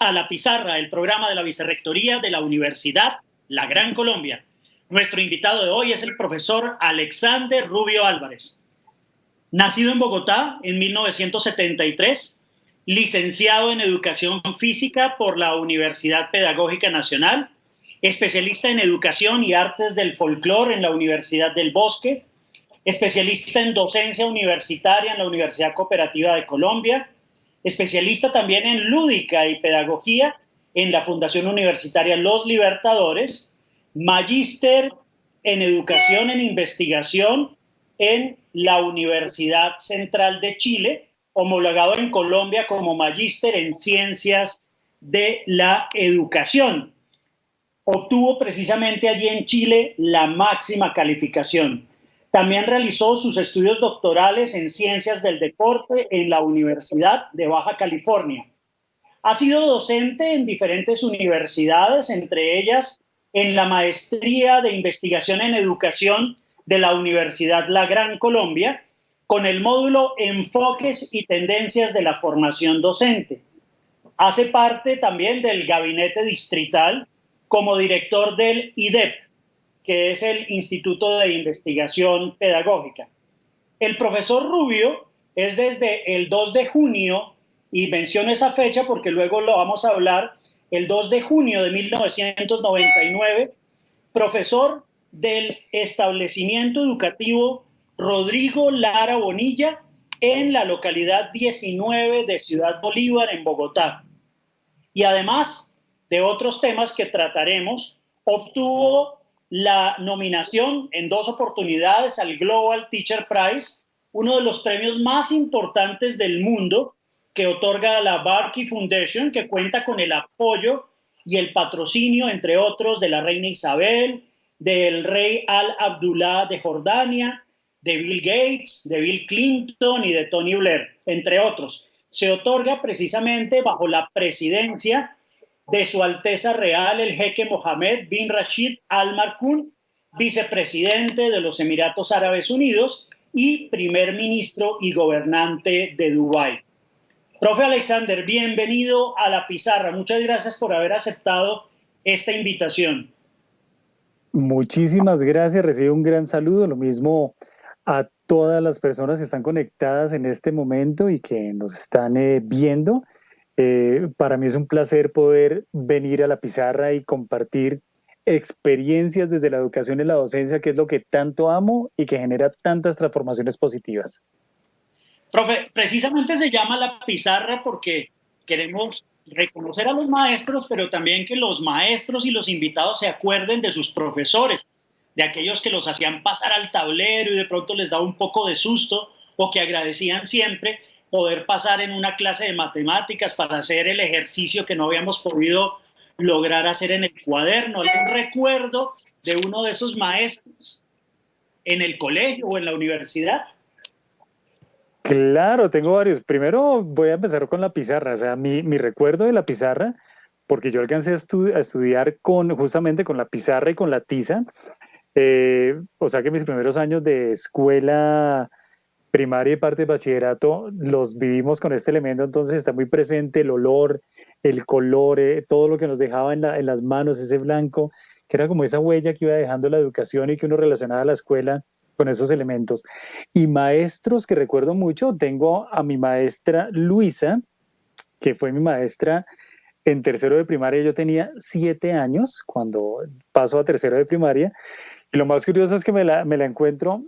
a La Pizarra, el programa de la Vicerrectoría de la Universidad La Gran Colombia. Nuestro invitado de hoy es el profesor Alexander Rubio Álvarez. Nacido en Bogotá en 1973, licenciado en Educación Física por la Universidad Pedagógica Nacional, especialista en Educación y Artes del Folclore en la Universidad del Bosque, especialista en Docencia Universitaria en la Universidad Cooperativa de Colombia, especialista también en Lúdica y Pedagogía en la Fundación Universitaria Los Libertadores, magíster en Educación en Investigación en la Universidad Central de Chile, homologado en Colombia como magíster en Ciencias de la Educación. Obtuvo precisamente allí en Chile la máxima calificación. También realizó sus estudios doctorales en Ciencias del Deporte en la Universidad de Baja California. Ha sido docente en diferentes universidades, entre ellas en la Maestría de Investigación en Educación de la Universidad La Gran Colombia, con el módulo Enfoques y Tendencias de la Formación Docente. Hace parte también del gabinete distrital como director del IDEP, que es el Instituto de Investigación Pedagógica. El profesor Rubio es desde el 2 de junio, y menciono esa fecha porque luego lo vamos a hablar, el 2 de junio de 1999, profesor del establecimiento educativo Rodrigo Lara Bonilla en la localidad 19 de Ciudad Bolívar, en Bogotá. Y además de otros temas que trataremos, obtuvo la nominación en 2 oportunidades al Global Teacher Prize, uno de los premios más importantes del mundo que otorga la Barkey Foundation, que cuenta con el apoyo y el patrocinio, entre otros, de la reina Isabel, del rey Al Abdullah de Jordania, de Bill Gates, de Bill Clinton y de Tony Blair, entre otros. Se otorga precisamente bajo la presidencia de Su Alteza Real el Jeque Mohammed bin Rashid Al Maktoum, vicepresidente de los Emiratos Árabes Unidos y primer ministro y gobernante de Dubái. Profe Alexander, bienvenido a La Pizarra. Muchas gracias por haber aceptado esta invitación. Muchísimas gracias, recibo un gran saludo, lo mismo a todas las personas que están conectadas en este momento y que nos están viendo. Para mí es un placer poder venir a La Pizarra y compartir experiencias desde la educación y la docencia, que es lo que tanto amo y que genera tantas transformaciones positivas. Profe, precisamente se llama La Pizarra porque queremos reconocer a los maestros, pero también que los maestros y los invitados se acuerden de sus profesores, de aquellos que los hacían pasar al tablero y de pronto les daba un poco de susto, o que agradecían siempre poder pasar en una clase de matemáticas para hacer el ejercicio que no habíamos podido lograr hacer en el cuaderno. ¿Algún recuerdo de uno de esos maestros en el colegio o en la universidad? Claro, tengo varios. Primero voy a empezar con la pizarra. O sea, mi recuerdo de la pizarra, porque yo alcancé a estudiar justamente con la pizarra y con la tiza. O sea que mis primeros años de escuela primaria y parte de bachillerato los vivimos con este elemento, entonces está muy presente el olor, el color, todo lo que nos dejaba en las manos, ese blanco, que era como esa huella que iba dejando la educación y que uno relacionaba a la escuela con esos elementos. Y maestros que recuerdo mucho, tengo a mi maestra Luisa, que fue mi maestra en tercero de primaria. Yo tenía 7 años cuando paso a tercero de primaria, y lo más curioso es que me la encuentro.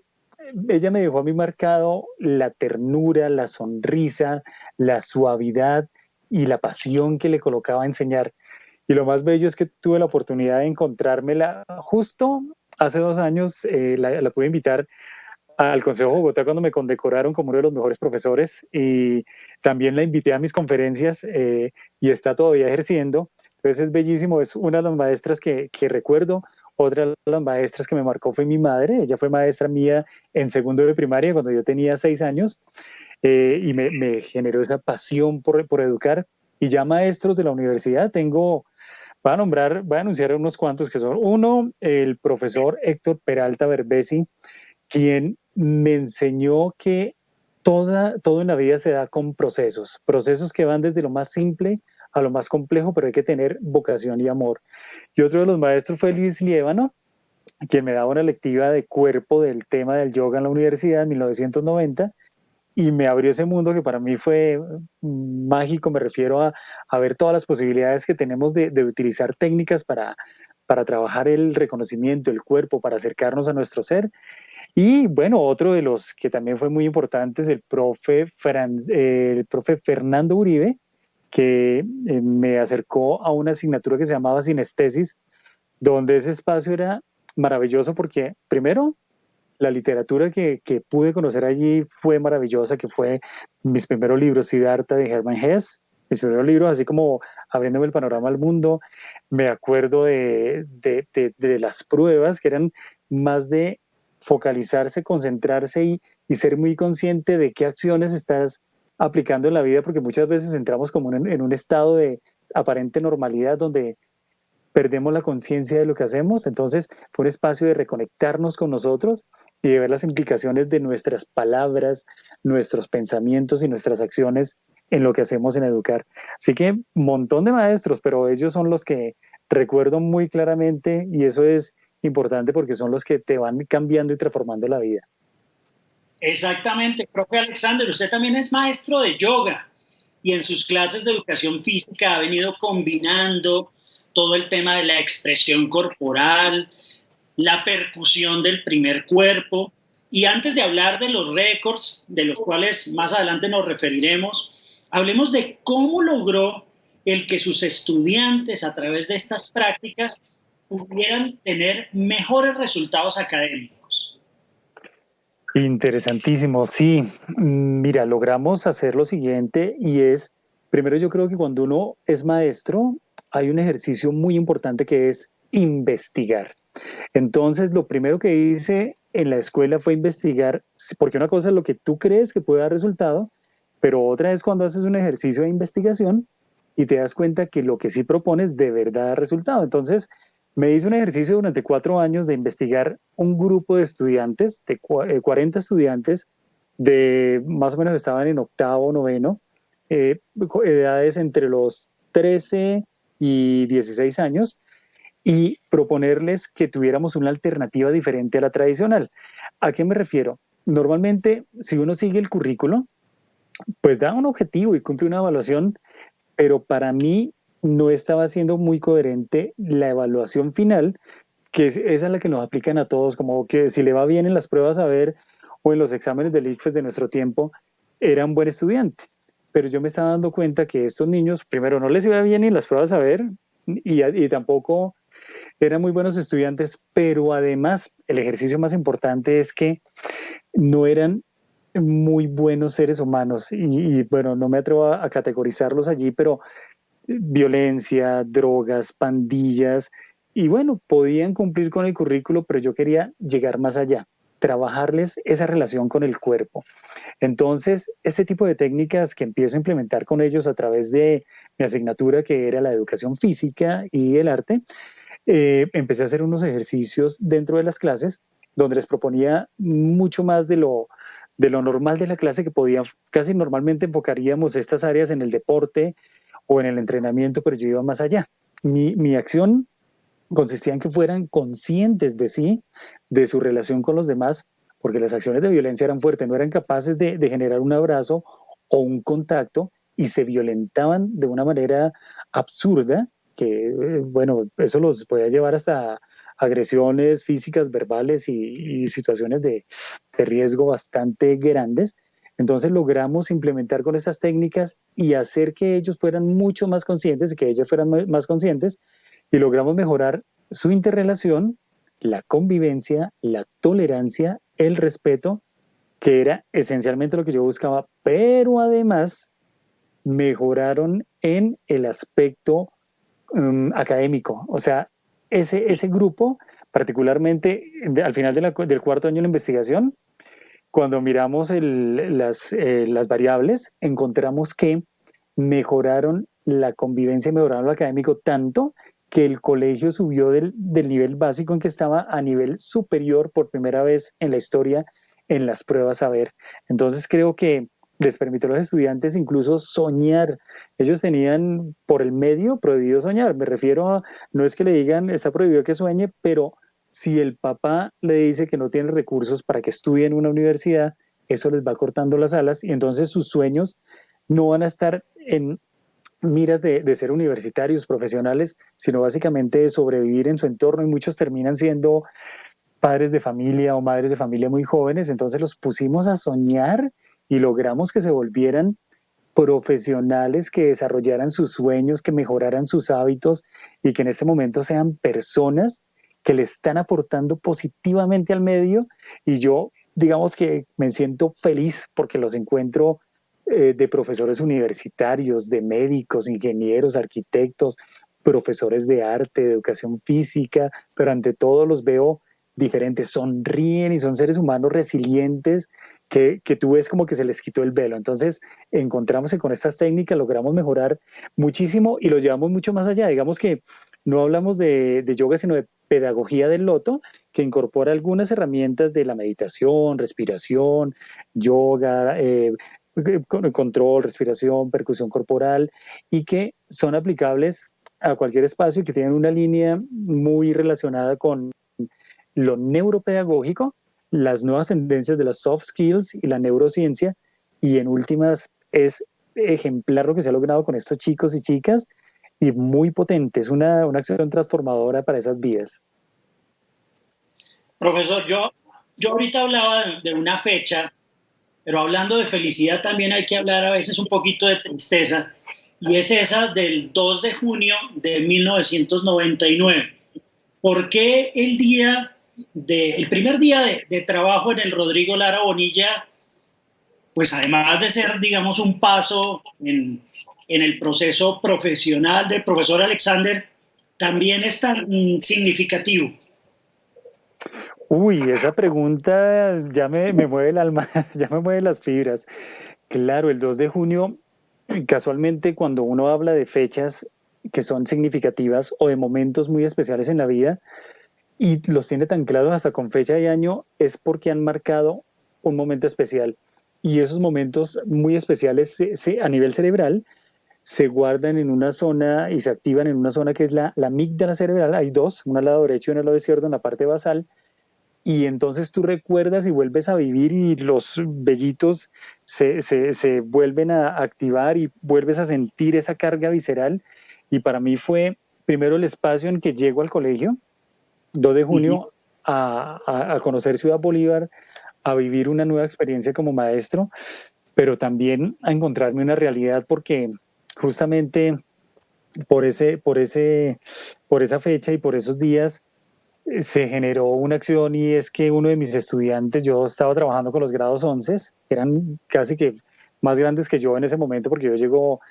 Ella me dejó a mí marcado la ternura, la sonrisa, la suavidad y la pasión que le colocaba a enseñar. Y lo más bello es que tuve la oportunidad de encontrármela justo hace 2 años. La pude invitar al Consejo de Bogotá cuando me condecoraron como uno de los mejores profesores, y también la invité a mis conferencias y está todavía ejerciendo. Entonces es bellísimo, es una de las maestras que recuerdo. Otra de las maestras que me marcó fue mi madre. Ella fue maestra mía en segundo de primaria cuando yo tenía 6 años, y me generó esa pasión por educar. Y ya maestros de la universidad tengo, voy a anunciar unos cuantos que son. Uno, el profesor Héctor Peralta Berbesi, quien me enseñó que todo en la vida se da con procesos que van desde lo más simple a lo más complejo, pero hay que tener vocación y amor. Y otro de los maestros fue Luis Liévano, quien me daba una lectiva de cuerpo del tema del yoga en la universidad en 1990 y me abrió ese mundo que para mí fue mágico. Me refiero a ver todas las posibilidades que tenemos de utilizar técnicas para trabajar el reconocimiento del cuerpo, para acercarnos a nuestro ser. Y bueno, otro de los que también fue muy importante es el profe Fernando Uribe, que me acercó a una asignatura que se llamaba sinestesis, donde ese espacio era maravilloso porque primero la literatura que pude conocer allí fue maravillosa, que fue mis primeros libros, Siddhartha de Hermann Hesse, mis primeros libros, así como abriéndome el panorama al mundo. Me acuerdo de las pruebas que eran más de focalizarse, concentrarse y ser muy consciente de qué acciones estás aplicando en la vida, porque muchas veces entramos como en un estado de aparente normalidad donde perdemos la conciencia de lo que hacemos. Entonces fue un espacio de reconectarnos con nosotros y de ver las implicaciones de nuestras palabras, nuestros pensamientos y nuestras acciones en lo que hacemos en educar. Así que un montón de maestros, pero ellos son los que recuerdo muy claramente y eso es importante porque son los que te van cambiando y transformando la vida. Exactamente, profe Alexander, usted también es maestro de yoga y en sus clases de educación física ha venido combinando todo el tema de la expresión corporal, la percusión del primer cuerpo. Y antes de hablar de los récords, de los cuales más adelante nos referiremos, hablemos de cómo logró el que sus estudiantes a través de estas prácticas pudieran tener mejores resultados académicos. Interesantísimo, sí. Mira, logramos hacer lo siguiente y es, primero yo creo que cuando uno es maestro, hay un ejercicio muy importante que es investigar. Entonces, lo primero que hice en la escuela fue investigar, porque una cosa es lo que tú crees que puede dar resultado, pero otra es cuando haces un ejercicio de investigación y te das cuenta que lo que sí propones de verdad da resultado. Entonces, me hice un ejercicio durante 4 años de investigar un grupo de estudiantes, de 40 estudiantes, de más o menos estaban en octavo, noveno, edades entre los 13 y 16 años, y proponerles que tuviéramos una alternativa diferente a la tradicional. ¿A qué me refiero? Normalmente, si uno sigue el currículo, pues da un objetivo y cumple una evaluación, pero para mí no estaba siendo muy coherente la evaluación final, que esa es la que nos aplican a todos, como que si le va bien en las pruebas a ver o en los exámenes del ICFES de nuestro tiempo, era un buen estudiante. Pero yo me estaba dando cuenta que estos niños, primero, no les iba bien en las pruebas a ver y tampoco eran muy buenos estudiantes, pero además el ejercicio más importante es que no eran muy buenos seres humanos y bueno, no me atrevo a categorizarlos allí, pero violencia, drogas, pandillas, y bueno, podían cumplir con el currículo, pero yo quería llegar más allá, trabajarles esa relación con el cuerpo. Entonces, este tipo de técnicas que empiezo a implementar con ellos a través de mi asignatura, que era la educación física y el arte, empecé a hacer unos ejercicios dentro de las clases donde les proponía mucho más de lo normal de la clase que podía, casi normalmente enfocaríamos estas áreas en el deporte o en el entrenamiento, pero yo iba más allá. Mi acción consistía en que fueran conscientes de sí, de su relación con los demás, porque las acciones de violencia eran fuertes, no eran capaces de generar un abrazo o un contacto y se violentaban de una manera absurda, que bueno, eso los podía llevar hasta agresiones físicas, verbales y situaciones de riesgo bastante grandes. Entonces logramos implementar con estas técnicas y hacer que ellos fueran mucho más conscientes y que ellas fueran más conscientes y logramos mejorar su interrelación, la convivencia, la tolerancia, el respeto, que era esencialmente lo que yo buscaba, pero además mejoraron en el aspecto académico. O sea, ese grupo, particularmente al final del cuarto año de la investigación, cuando miramos las variables, encontramos que mejoraron la convivencia, mejoraron lo académico tanto que el colegio subió del nivel básico en que estaba a nivel superior por primera vez en la historia en las pruebas a ver. Entonces creo que les permitió a los estudiantes incluso soñar. Ellos tenían por el medio prohibido soñar. Me refiero a, no es que le digan, está prohibido que sueñe, pero si el papá le dice que no tiene recursos para que estudie en una universidad, eso les va cortando las alas y entonces sus sueños no van a estar en miras de ser universitarios, profesionales, sino básicamente de sobrevivir en su entorno y muchos terminan siendo padres de familia o madres de familia muy jóvenes, entonces los pusimos a soñar y logramos que se volvieran profesionales, que desarrollaran sus sueños, que mejoraran sus hábitos y que en este momento sean personas que le están aportando positivamente al medio y yo digamos que me siento feliz porque los encuentro de profesores universitarios, de médicos, ingenieros, arquitectos, profesores de arte, de educación física, pero ante todo los veo diferentes, sonríen y son seres humanos resilientes que tú ves como que se les quitó el velo. Entonces encontramos que con estas técnicas logramos mejorar muchísimo y lo llevamos mucho más allá. Digamos que no hablamos de yoga, sino de pedagogía del loto, que incorpora algunas herramientas de la meditación, respiración, yoga, control, respiración, percusión corporal, y que son aplicables a cualquier espacio y que tienen una línea muy relacionada con lo neuropedagógico, las nuevas tendencias de las soft skills y la neurociencia, y en últimas es ejemplar lo que se ha logrado con estos chicos y chicas, y muy potente, es una acción transformadora para esas vidas. Profesor, yo ahorita hablaba de una fecha, pero hablando de felicidad también hay que hablar a veces un poquito de tristeza, y es esa del 2 de junio de 1999. ¿Por qué el primer día de trabajo en el Rodrigo Lara Bonilla, pues además de ser, digamos, un paso en el proceso profesional del profesor Alexander, también es tan significativo? Uy, esa pregunta ya me mueve el alma, ya me mueve las fibras. Claro, el 2 de junio, casualmente cuando uno habla de fechas que son significativas o de momentos muy especiales en la vida y los tiene tan claros hasta con fecha y año, es porque han marcado un momento especial. Y esos momentos muy especiales a nivel cerebral se guardan en una zona y se activan en una zona que es la amígdala cerebral. Hay dos, una al lado derecho y una al lado izquierdo en la parte basal. Y entonces tú recuerdas y vuelves a vivir y los vellitos se vuelven a activar y vuelves a sentir esa carga visceral. Y para mí fue primero el espacio en que llego al colegio, 2 de junio, a conocer Ciudad Bolívar, a vivir una nueva experiencia como maestro, pero también a encontrarme una realidad porque justamente por esa fecha y por esos días se generó una acción y es que uno de mis estudiantes, yo estaba trabajando con los grados 11, que eran casi que más grandes que yo en ese momento porque yo llego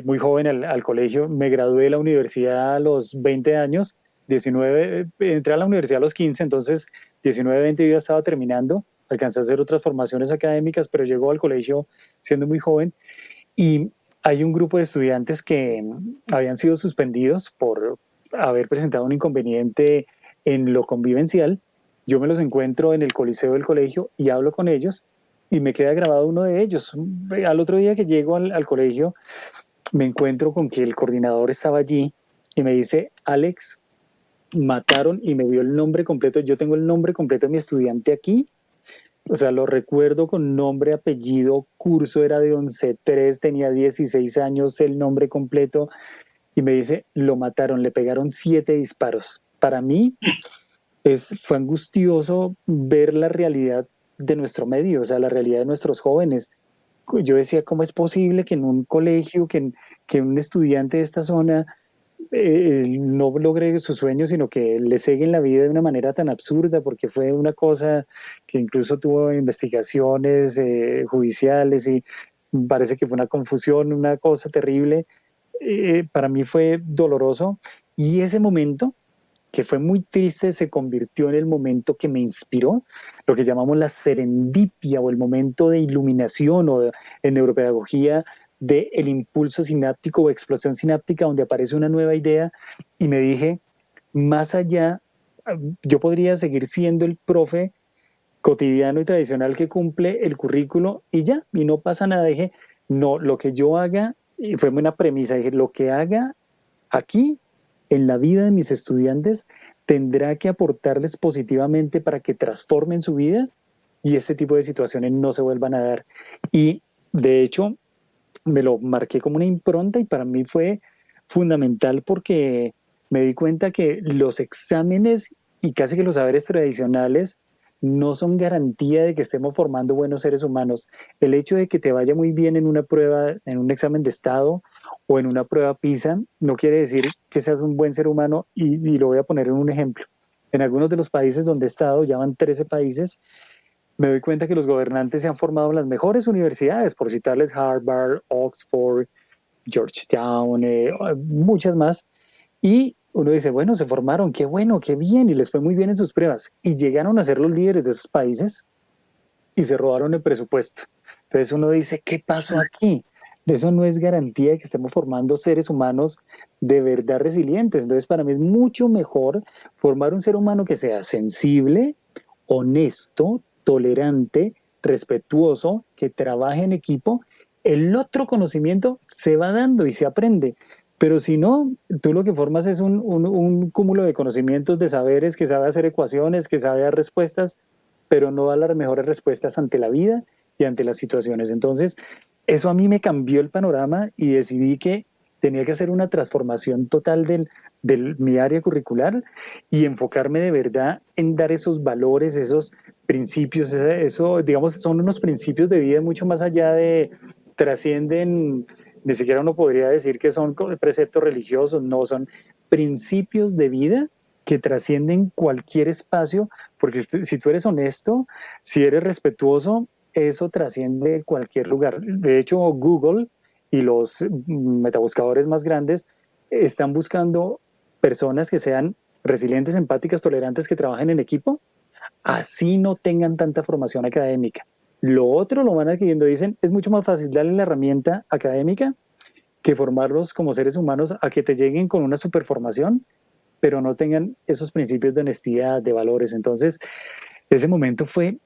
muy joven al colegio, me gradué de la universidad a los 20 años, 19, entré a la universidad a los 15, entonces 19, 20 días estaba terminando, alcancé a hacer otras formaciones académicas, pero llegó al colegio siendo muy joven y hay un grupo de estudiantes que habían sido suspendidos por haber presentado un inconveniente en lo convivencial. Yo me los encuentro en el coliseo del colegio y hablo con ellos y me queda grabado uno de ellos. Al otro día que llego al colegio me encuentro con que el coordinador estaba allí y me dice, Alex, mataron, y me dio el nombre completo. Yo tengo el nombre completo de mi estudiante aquí, o sea, lo recuerdo con nombre, apellido, curso era de 11-3, tenía 16 años, el nombre completo, y me dice, lo mataron, le pegaron 7 disparos. Para mí fue angustioso ver la realidad de nuestro medio, o sea, la realidad de nuestros jóvenes. Yo decía, ¿cómo es posible que en un colegio, que un estudiante de esta zona no logre sus sueños, sino que le ceguen la vida de una manera tan absurda? Porque fue una cosa que incluso tuvo investigaciones judiciales y parece que fue una confusión, una cosa terrible. Para mí fue doloroso y ese momento, que fue muy triste, se convirtió en el momento que me inspiró, lo que llamamos la serendipia o el momento de iluminación o en neuropedagogía del impulso sináptico o explosión sináptica, donde aparece una nueva idea y me dije, más allá, yo podría seguir siendo el profe cotidiano y tradicional que cumple el currículo y ya, y no pasa nada. Dije, no, lo que yo haga, y fue una premisa, dije, lo que haga aquí en la vida de mis estudiantes tendrá que aportarles positivamente para que transformen su vida y este tipo de situaciones no se vuelvan a dar. Y de hecho, me lo marqué como una impronta y para mí fue fundamental porque me di cuenta que los exámenes y casi que los saberes tradicionales no son garantía de que estemos formando buenos seres humanos. El hecho de que te vaya muy bien en una prueba, en un examen de estado o en una prueba PISA, no quiere decir que seas un buen ser humano y lo voy a poner en un ejemplo. En algunos de los países donde he estado, ya van 13 países, me doy cuenta que los gobernantes se han formado en las mejores universidades, por citarles Harvard, Oxford, Georgetown, muchas más. Y uno dice, bueno, se formaron, qué bueno, qué bien, y les fue muy bien en sus pruebas. Y llegaron a ser los líderes de esos países y se robaron el presupuesto. Entonces uno dice, ¿qué pasó aquí? Eso no es garantía de que estemos formando seres humanos de verdad resilientes. Entonces para mí es mucho mejor formar un ser humano que sea sensible, honesto, tolerante, respetuoso, que trabaje en equipo. El otro conocimiento se va dando y se aprende. Pero si no, tú lo que formas es un cúmulo de conocimientos, de saberes, que sabe hacer ecuaciones, que sabe dar respuestas, pero no da las mejores respuestas ante la vida y ante las situaciones. Entonces, eso a mí me cambió el panorama y decidí que tenía que hacer una transformación total de mi área curricular y enfocarme de verdad en dar esos valores, esos principios, eso, digamos, son unos principios de vida mucho más allá de, trascienden, ni siquiera uno podría decir que son preceptos religiosos, no, son principios de vida que trascienden cualquier espacio, porque si tú eres honesto, si eres respetuoso, eso trasciende cualquier lugar. De hecho, Google y los metabuscadores más grandes están buscando personas que sean resilientes, empáticas, tolerantes, que trabajen en equipo, así no tengan tanta formación académica. Lo otro lo van adquiriendo, dicen, es mucho más fácil darle la herramienta académica que formarlos como seres humanos a que te lleguen con una superformación, pero no tengan esos principios de honestidad, de valores. Entonces, ese momento fue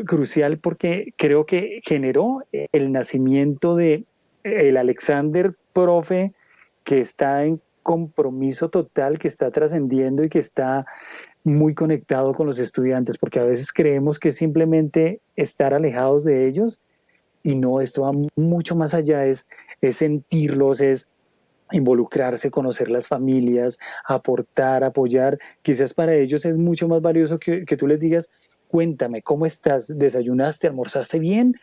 crucial porque creo que generó el nacimiento de el Alexander profe que está en compromiso total, que está trascendiendo y que está muy conectado con los estudiantes, porque a veces creemos que simplemente estar alejados de ellos y no, esto va mucho más allá, es sentirlos, es involucrarse, conocer las familias, aportar, apoyar. Quizás para ellos es mucho más valioso que tú les digas, cuéntame, ¿cómo estás? ¿Desayunaste? ¿Almorzaste bien?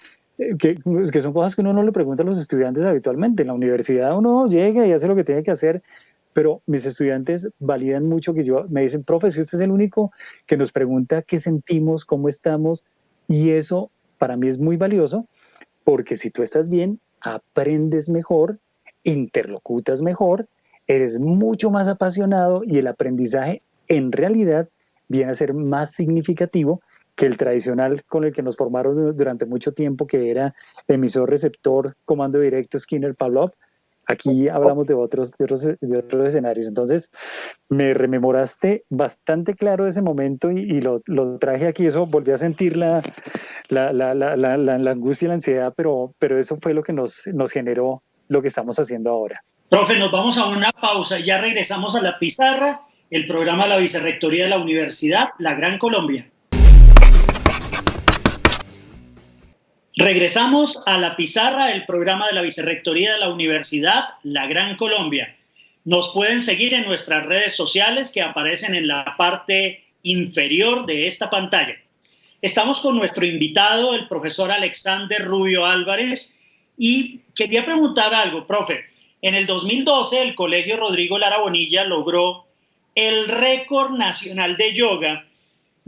Que son cosas que uno no le pregunta a los estudiantes habitualmente. En la universidad uno llega y hace lo que tiene que hacer, pero mis estudiantes validan mucho que yo, me dicen, profe, si usted es el único que nos pregunta qué sentimos, cómo estamos, y eso para mí es muy valioso, porque si tú estás bien, aprendes mejor, interlocutas mejor, eres mucho más apasionado y el aprendizaje en realidad viene a ser más significativo que el tradicional con el que nos formaron durante mucho tiempo, que era emisor, receptor, comando directo, Skinner, Pavlov. Aquí hablamos de otros escenarios. Entonces, me rememoraste bastante claro ese momento y lo traje aquí. Eso, volví a sentir la angustia y la ansiedad, pero eso fue lo que nos generó lo que estamos haciendo ahora. Profe, nos vamos a una pausa y ya regresamos a La Pizarra, el programa de la Vicerrectoría de la Universidad La Gran Colombia. Regresamos a La Pizarra, el programa de la Vicerrectoría de la Universidad La Gran Colombia. Nos pueden seguir en nuestras redes sociales que aparecen en la parte inferior de esta pantalla. Estamos con nuestro invitado, el profesor Alexander Rubio Álvarez, y quería preguntar algo, profe. En el 2012, el Colegio Rodrigo Lara Bonilla logró el récord nacional de yoga.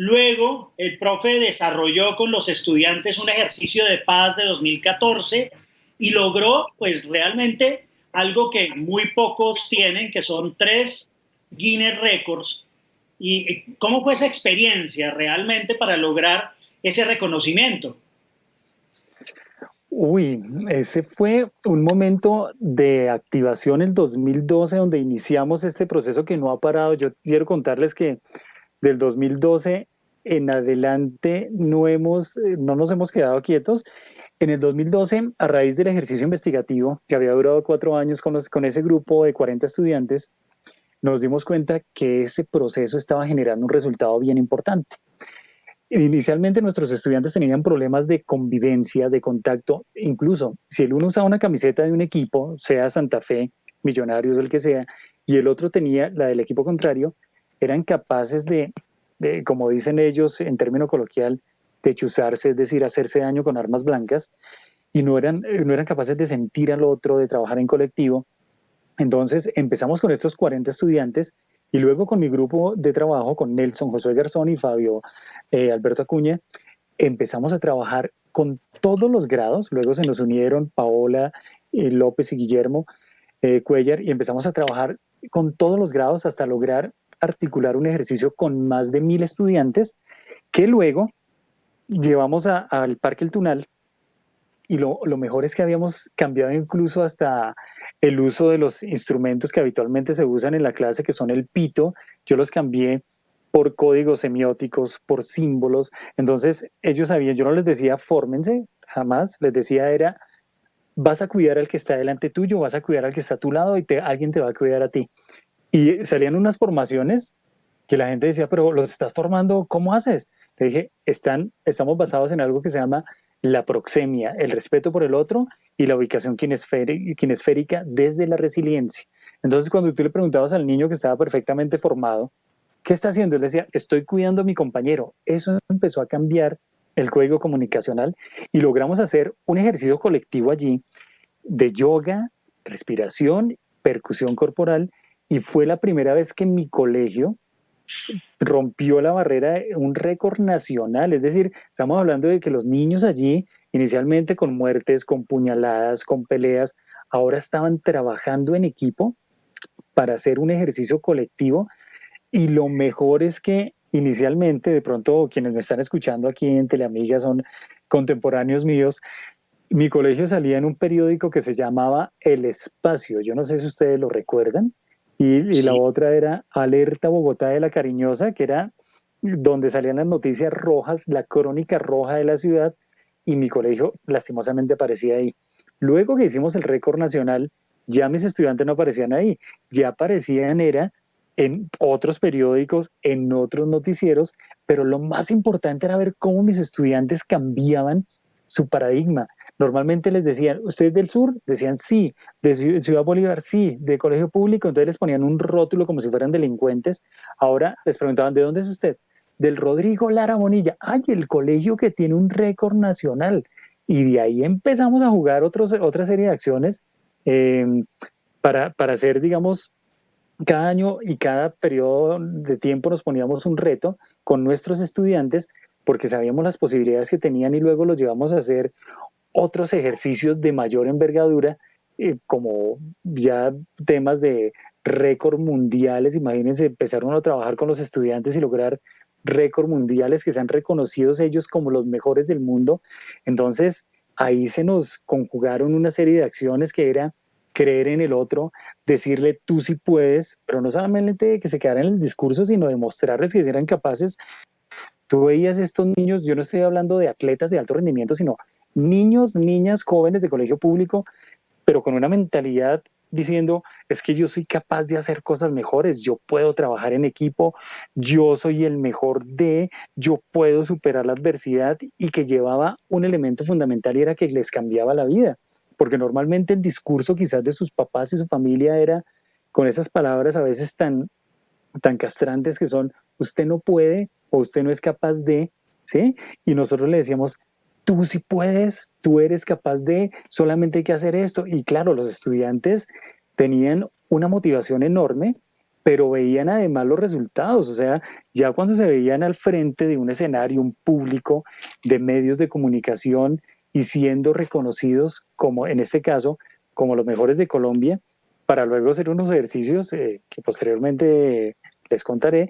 Luego, el profe desarrolló con los estudiantes un ejercicio de paz de 2014 y logró, pues, realmente algo que muy pocos tienen, que son 3 Guinness Records. ¿Y cómo fue esa experiencia realmente para lograr ese reconocimiento? Uy, ese fue un momento de activación en 2012 donde iniciamos este proceso que no ha parado. Yo quiero contarles que del 2012 en adelante no nos hemos quedado quietos. En el 2012, a raíz del ejercicio investigativo que había durado 4 años con ese grupo de 40 estudiantes, nos dimos cuenta que ese proceso estaba generando un resultado bien importante. Inicialmente nuestros estudiantes tenían problemas de convivencia, de contacto, incluso si el uno usaba una camiseta de un equipo, sea Santa Fe, Millonarios o el que sea, y el otro tenía la del equipo contrario, eran capaces como dicen ellos en término coloquial, de chuzarse, es decir, hacerse daño con armas blancas, y no eran capaces de sentir al otro, de trabajar en colectivo. Entonces empezamos con estos 40 estudiantes y luego con mi grupo de trabajo, con Nelson, Josué Garzón y Fabio Alberto Acuña, empezamos a trabajar con todos los grados. Luego se nos unieron Paola López y Guillermo Cuellar y empezamos a trabajar con todos los grados hasta lograr articular un ejercicio con más de 1000 estudiantes que luego llevamos al Parque El Tunal. Y lo mejor es que habíamos cambiado incluso hasta el uso de los instrumentos que habitualmente se usan en la clase, que son el pito. Yo los cambié por códigos semióticos, por símbolos. Entonces ellos sabían, yo no les decía fórmense, jamás, les decía era, vas a cuidar al que está delante tuyo, vas a cuidar al que está a tu lado y alguien te va a cuidar a ti. Y salían unas formaciones que la gente decía, pero los estás formando, ¿cómo haces? Le dije, estamos basados en algo que se llama la proxemia, el respeto por el otro y la ubicación kinesférica desde la resiliencia. Entonces, cuando tú le preguntabas al niño que estaba perfectamente formado, ¿qué está haciendo? Él decía, estoy cuidando a mi compañero. Eso empezó a cambiar el código comunicacional y logramos hacer un ejercicio colectivo allí de yoga, respiración, percusión corporal, y fue la primera vez que mi colegio rompió la barrera de un récord nacional. Es decir, estamos hablando de que los niños allí, inicialmente con muertes, con puñaladas, con peleas, ahora estaban trabajando en equipo para hacer un ejercicio colectivo. Y lo mejor es que inicialmente, de pronto quienes me están escuchando aquí en Teleamiga son contemporáneos míos. Mi colegio salía en un periódico que se llamaba El Espacio. Yo no sé si ustedes lo recuerdan. Y la Sí. otra era Alerta Bogotá de la Cariñosa, que era donde salían las noticias rojas, la crónica roja de la ciudad, y mi colegio lastimosamente aparecía ahí. Luego que hicimos el récord nacional, ya mis estudiantes no aparecían ahí, ya aparecían era en otros periódicos, en otros noticieros, pero lo más importante era ver cómo mis estudiantes cambiaban su paradigma. Normalmente les decían, ¿ustedes del sur? Decían sí, de Ciudad Bolívar sí, de colegio público, entonces les ponían un rótulo como si fueran delincuentes. Ahora les preguntaban, ¿de dónde es usted? Del Rodrigo Lara Bonilla. ¡Ay, el colegio que tiene un récord nacional! Y de ahí empezamos a jugar otra serie de acciones eh, para hacer, digamos, cada año y cada periodo de tiempo nos poníamos un reto con nuestros estudiantes porque sabíamos las posibilidades que tenían y luego los llevamos a hacer otros ejercicios de mayor envergadura, como ya temas de récord mundiales. Imagínense, empezaron a trabajar con los estudiantes y lograr récord mundiales que sean reconocidos ellos como los mejores del mundo. Entonces, ahí se nos conjugaron una serie de acciones que era creer en el otro, decirle tú sí puedes, pero no solamente que se quedaran en el discurso, sino demostrarles que eran capaces. Tú veías estos niños, yo no estoy hablando de atletas de alto rendimiento, sino niños, niñas, jóvenes de colegio público, pero con una mentalidad diciendo, es que yo soy capaz de hacer cosas mejores, yo puedo trabajar en equipo, yo soy el mejor yo puedo superar la adversidad, y que llevaba un elemento fundamental y era que les cambiaba la vida, porque normalmente el discurso quizás de sus papás y su familia era con esas palabras a veces tan castrantes que son, usted no puede o usted no es capaz de, ¿sí? Y nosotros le decíamos, tú sí puedes, tú eres capaz de, solamente hay que hacer esto. Y claro, los estudiantes tenían una motivación enorme, pero veían además los resultados. O sea, ya cuando se veían al frente de un escenario, un público de medios de comunicación y siendo reconocidos como, en este caso, como los mejores de Colombia, para luego hacer unos ejercicios que posteriormente les contaré,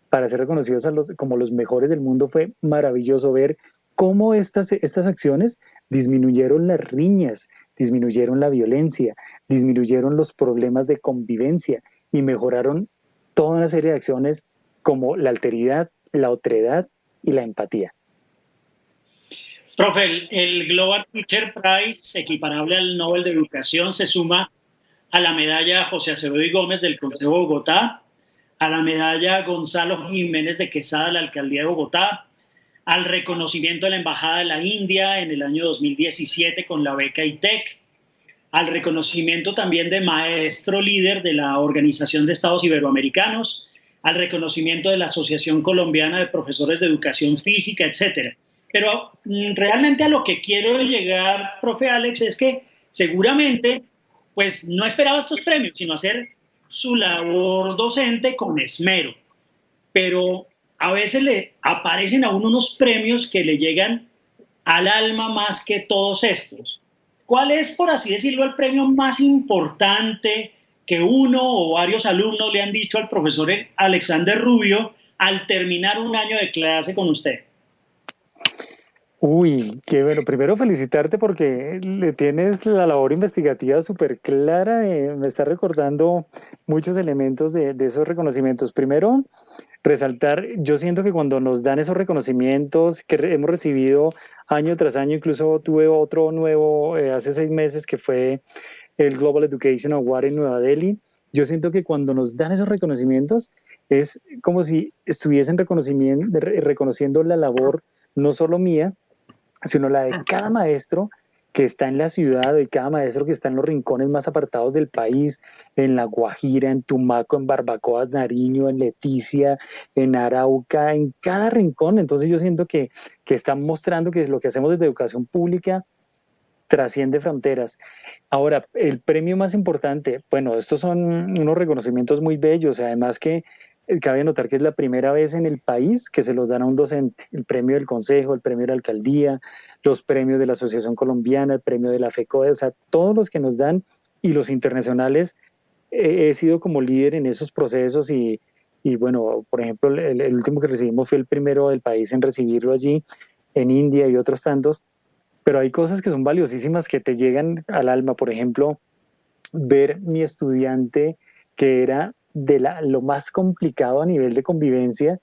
para ser reconocidos como los mejores del mundo. Fue maravilloso ver cómo estas acciones disminuyeron las riñas, disminuyeron la violencia, disminuyeron los problemas de convivencia y mejoraron toda una serie de acciones como la alteridad, la otredad y la empatía. Profe, el Global Teacher Prize, equiparable al Nobel de Educación, se suma a la medalla José Acevedo y Gómez del Consejo de Bogotá, a la medalla Gonzalo Jiménez de Quesada de la Alcaldía de Bogotá, al reconocimiento de la Embajada de la India en el año 2017 con la beca ITEC, al reconocimiento también de maestro líder de la Organización de Estados Iberoamericanos, al reconocimiento de la Asociación Colombiana de Profesores de Educación Física, etc. Pero realmente a lo que quiero llegar, profe Alex, es que seguramente pues no esperaba estos premios, sino hacer su labor docente con esmero. Pero a veces le aparecen a uno unos premios que le llegan al alma más que todos estos. ¿Cuál es, por así decirlo, el premio más importante que uno o varios alumnos le han dicho al profesor Alexander Rubio al terminar un año de clase con usted? Uy, qué bueno. Primero felicitarte porque le tienes la labor investigativa súper clara. Me está recordando muchos elementos de esos reconocimientos. Primero, resaltar, yo siento que cuando nos dan esos reconocimientos que hemos recibido año tras año, incluso tuve otro nuevo hace 6 meses que fue el Global Education Award en Nueva Delhi. Yo siento que cuando nos dan esos reconocimientos es como si estuviesen reconociendo la labor no solo mía, sino la de cada maestro que está en la ciudad, de cada maestro que está en los rincones más apartados del país, en La Guajira, en Tumaco, en Barbacoas, Nariño, en Leticia, en Arauca, en cada rincón. Entonces yo siento que están mostrando que lo que hacemos desde educación pública trasciende fronteras. Ahora, el premio más importante, bueno, estos son unos reconocimientos muy bellos, además que cabe notar que es la primera vez en el país que se los dan a un docente, el premio del Consejo, el premio de la Alcaldía, los premios de la Asociación Colombiana, el premio de la FECODE, o sea, todos los que nos dan y los internacionales, he sido como líder en esos procesos y bueno, por ejemplo, el último que recibimos fue el primero del país en recibirlo allí, en India y otros tantos, pero hay cosas que son valiosísimas que te llegan al alma, por ejemplo, ver mi estudiante que era lo más complicado a nivel de convivencia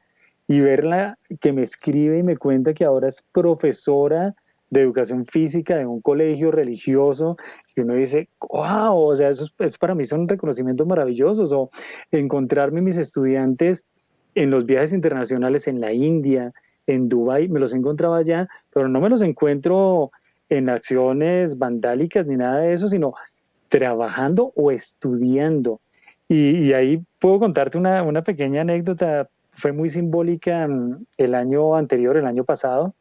y verla que me escribe y me cuenta que ahora es profesora de educación física de un colegio religioso y uno dice, wow, o sea, eso para mí son reconocimientos maravillosos, o encontrarme mis estudiantes en los viajes internacionales en la India, en Dubái, me los encontraba allá, pero no me los encuentro en acciones vandálicas ni nada de eso, sino trabajando o estudiando. Y ahí puedo contarte una pequeña anécdota, fue muy simbólica el año anterior, el año pasado,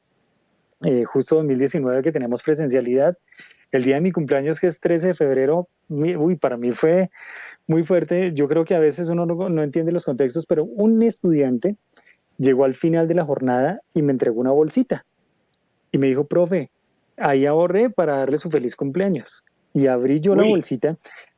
justo 2019 que tenemos presencialidad, el día de mi cumpleaños que es 13 de febrero, uy, para mí fue muy fuerte, yo creo que a veces uno no entiende los contextos, pero un estudiante llegó al final de la jornada y me entregó una bolsita y me dijo, profe, ahí ahorré para darle su feliz cumpleaños. Y abrí yo Uy.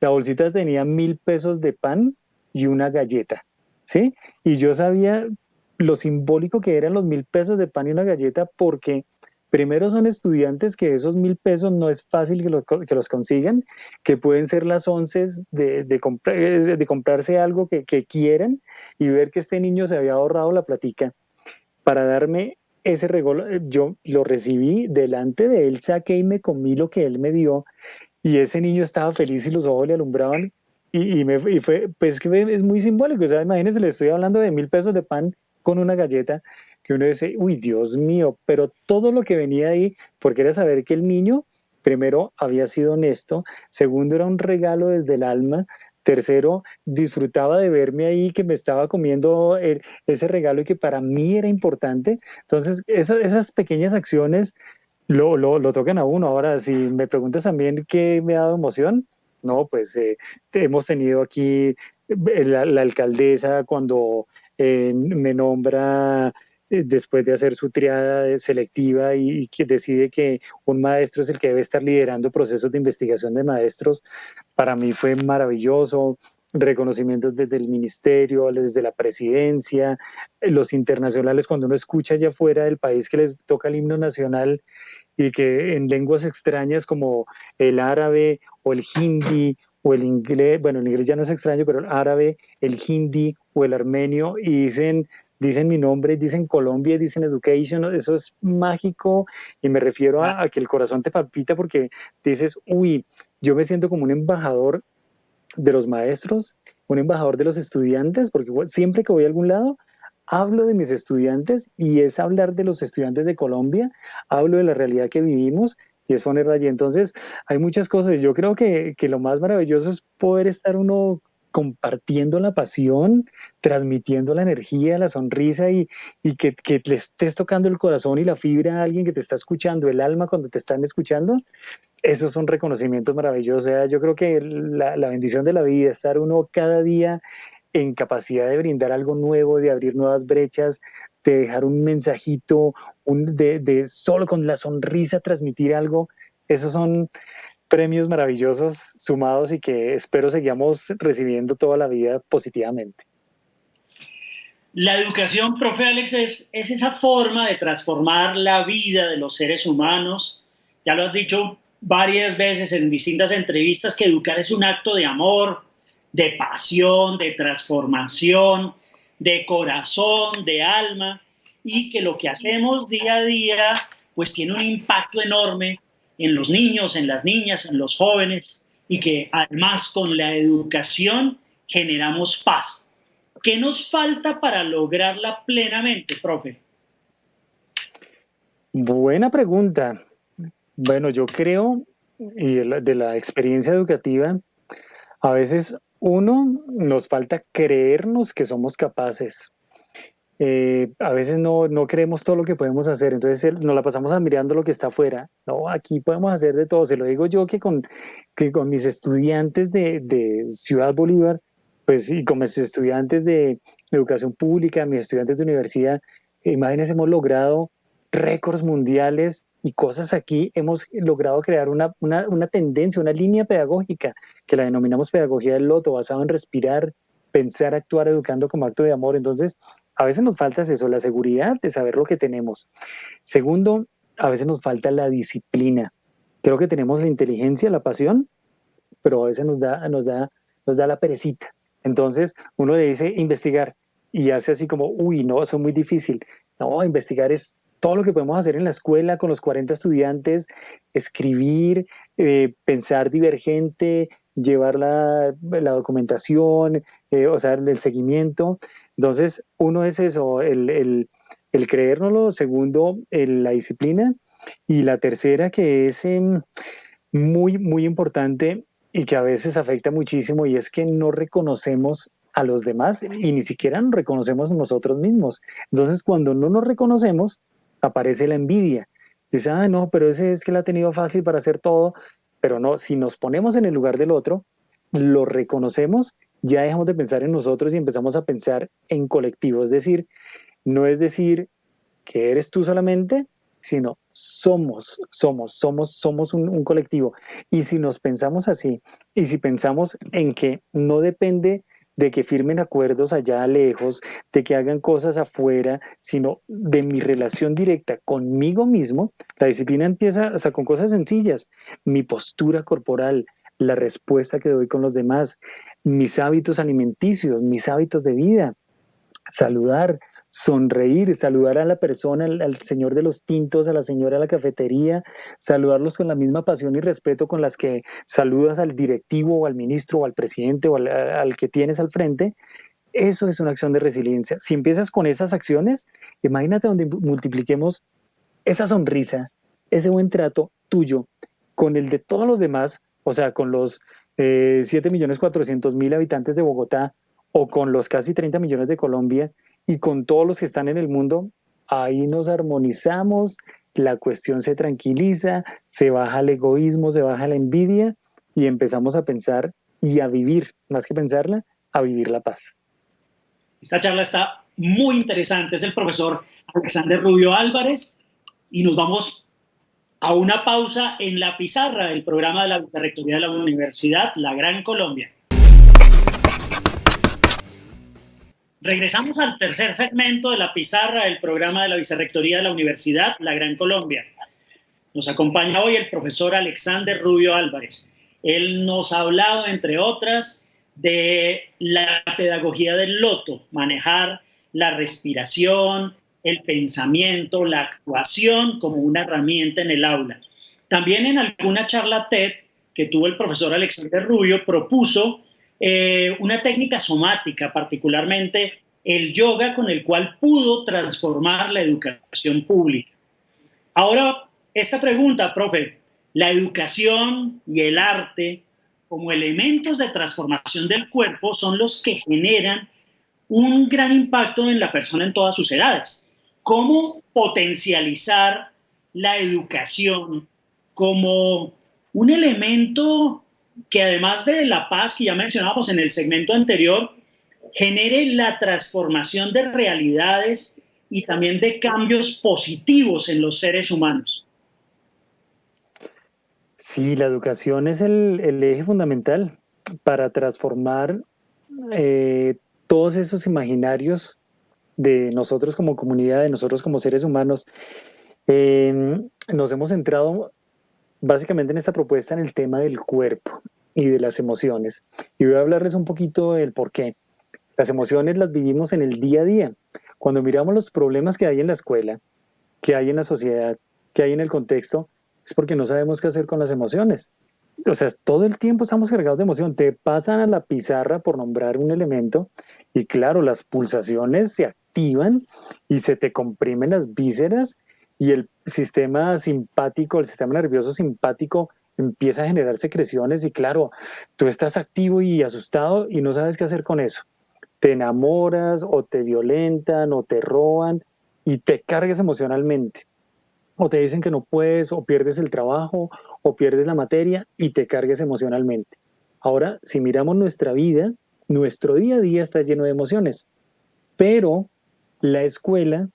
la bolsita tenía 1.000 pesos de pan y una galleta, ¿sí? Y yo sabía lo simbólico que eran los 1.000 pesos de pan y una galleta porque primero son estudiantes que esos 1.000 pesos no es fácil que los consigan, que pueden ser las 11 de comprarse algo que quieran y ver que este niño se había ahorrado la platica para darme ese regalo. Yo lo recibí delante de él, saqué y me comí lo que él me dio y ese niño estaba feliz y los ojos le alumbraban y fue, pues que es muy simbólico, o sea, imagínense, le estoy hablando de 1.000 pesos de pan con una galleta, que uno dice, uy, Dios mío, pero todo lo que venía ahí, porque era saber que el niño, primero, había sido honesto, segundo, era un regalo desde el alma, tercero, disfrutaba de verme ahí, que me estaba comiendo ese regalo y que para mí era importante. Entonces, esas pequeñas acciones lo tocan a uno. Ahora, si me preguntas también qué me ha dado emoción, no, pues hemos tenido aquí la alcaldesa cuando me nombra después de hacer su triada selectiva y que decide que un maestro es el que debe estar liderando procesos de investigación de maestros, para mí fue maravilloso. Reconocimientos desde el ministerio, desde la presidencia, los internacionales, cuando uno escucha allá fuera del país que les toca el himno nacional y que en lenguas extrañas como el árabe o el hindi o el inglés, bueno, el inglés ya no es extraño, pero el árabe, el hindi o el armenio, y dicen dicen mi nombre, dicen Colombia, dicen Education, eso es mágico y me refiero a que el corazón te palpita porque dices, uy, yo me siento como un embajador de los maestros, un embajador de los estudiantes, porque siempre que voy a algún lado, hablo de mis estudiantes y es hablar de los estudiantes de Colombia, hablo de la realidad que vivimos y es ponerla allí. Entonces, hay muchas cosas. Yo creo que lo más maravilloso es poder estar uno compartiendo la pasión, transmitiendo la energía, la sonrisa y que le estés tocando el corazón y la fibra a alguien que te está escuchando, el alma cuando te están escuchando. Esos son reconocimientos maravillosos. O sea, yo creo que la bendición de la vida, estar uno cada día en capacidad de brindar algo nuevo, de abrir nuevas brechas, de dejar un mensajito, de solo con la sonrisa transmitir algo, esos son premios maravillosos sumados y que espero sigamos recibiendo toda la vida positivamente. La educación, profe Alex, es esa forma de transformar la vida de los seres humanos. Ya lo has dicho varias veces en distintas entrevistas, que educar es un acto de amor, de pasión, de transformación, de corazón, de alma, y que lo que hacemos día a día pues tiene un impacto enorme en los niños, en las niñas, en los jóvenes, y que además con la educación generamos paz. ¿Qué nos falta para lograrla plenamente, profe? Buena pregunta. Bueno, yo creo, y de la experiencia educativa, a veces nos falta creernos que somos capaces. A veces no creemos todo lo que podemos hacer, entonces nos la pasamos admirando lo que está afuera. No, aquí podemos hacer de todo. Se lo digo yo que con mis estudiantes de Ciudad Bolívar, pues y con mis estudiantes de educación pública, mis estudiantes de universidad, imagínense, hemos logrado récords mundiales y cosas aquí, hemos logrado crear una tendencia, una línea pedagógica que la denominamos pedagogía del loto, basado en respirar, pensar, actuar, educando como acto de amor. Entonces, a veces nos falta eso, la seguridad de saber lo que tenemos. Segundo, a veces nos falta la disciplina. Creo que tenemos la inteligencia, la pasión, pero a veces nos da la perecita. Entonces, uno le dice investigar y hace así como, uy, no, eso es muy difícil. No, investigar es todo lo que podemos hacer en la escuela con los 40 estudiantes, escribir, pensar divergente, llevar la documentación, o sea, el seguimiento. Entonces, uno es eso, el creérnoslo. Segundo, la disciplina. Y la tercera, que es muy importante y que a veces afecta muchísimo, y es que no reconocemos a los demás y ni siquiera nos reconocemos nosotros mismos. Entonces, cuando no nos reconocemos, aparece la envidia. Dice, ah, no, pero ese es que la ha tenido fácil para hacer todo. Pero no, si nos ponemos en el lugar del otro, lo reconocemos, ya dejamos de pensar en nosotros y empezamos a pensar en colectivo. Es decir, no es decir que eres tú solamente, sino somos un colectivo. Y si nos pensamos así, y si pensamos en que no depende de que firmen acuerdos allá lejos, de que hagan cosas afuera, sino de mi relación directa conmigo mismo, la disciplina empieza hasta con cosas sencillas, mi postura corporal, la respuesta que doy con los demás, mis hábitos alimenticios, mis hábitos de vida, saludar, sonreír, saludar a la persona, al señor de los tintos, a la señora de la cafetería, saludarlos con la misma pasión y respeto con las que saludas al directivo o al ministro o al presidente o al que tienes al frente. Eso es una acción de resiliencia. Si empiezas con esas acciones, imagínate donde multipliquemos esa sonrisa, ese buen trato tuyo con el de todos los demás, o sea, con los 7.400.000 habitantes de Bogotá o con los casi 30 millones de Colombia y con todos los que están en el mundo, ahí nos armonizamos, la cuestión se tranquiliza, se baja el egoísmo, se baja la envidia y empezamos a pensar y a vivir, más que pensarla, a vivir la paz. Esta charla está muy interesante. Es el profesor Alexander Rubio Álvarez y nos vamos a una pausa en la pizarra del programa de la Vicerrectoría de la Universidad La Gran Colombia. Regresamos al tercer segmento de la pizarra del programa de la Vicerrectoría de la Universidad La Gran Colombia. Nos acompaña hoy el profesor Alexander Rubio Álvarez. Él nos ha hablado, entre otras, de la pedagogía del loto, manejar la respiración, el pensamiento, la actuación como una herramienta en el aula. También en alguna charla TED que tuvo el profesor Alexander Rubio, propuso una técnica somática, particularmente el yoga, con el cual pudo transformar la educación pública. Ahora, esta pregunta, profe, ¿la educación y el arte como elementos de transformación del cuerpo son los que generan un gran impacto en la persona en todas sus edades? ¿Cómo potencializar la educación como un elemento que, además de la paz que ya mencionábamos en el segmento anterior, genere la transformación de realidades y también de cambios positivos en los seres humanos? Sí, la educación es el eje fundamental para transformar todos esos imaginarios de nosotros como comunidad, de nosotros como seres humanos. Nos hemos centrado básicamente en esta propuesta en el tema del cuerpo y de las emociones. Y voy a hablarles un poquito del por qué. Las emociones las vivimos en el día a día. Cuando miramos los problemas que hay en la escuela, que hay en la sociedad, que hay en el contexto, es porque no sabemos qué hacer con las emociones. O sea, todo el tiempo estamos cargados de emoción. Te pasan a la pizarra por nombrar un elemento y claro, las pulsaciones se activan y se te comprimen las vísceras y el sistema simpático, el sistema nervioso simpático empieza a generar secreciones y claro, tú estás activo y asustado y no sabes qué hacer con eso. Te enamoras o te violentan o te roban y te cargas emocionalmente. O te dicen que no puedes, o pierdes el trabajo, o pierdes la materia y te cargues emocionalmente. Ahora, si miramos nuestra vida, nuestro día a día está lleno de emociones, pero la escuela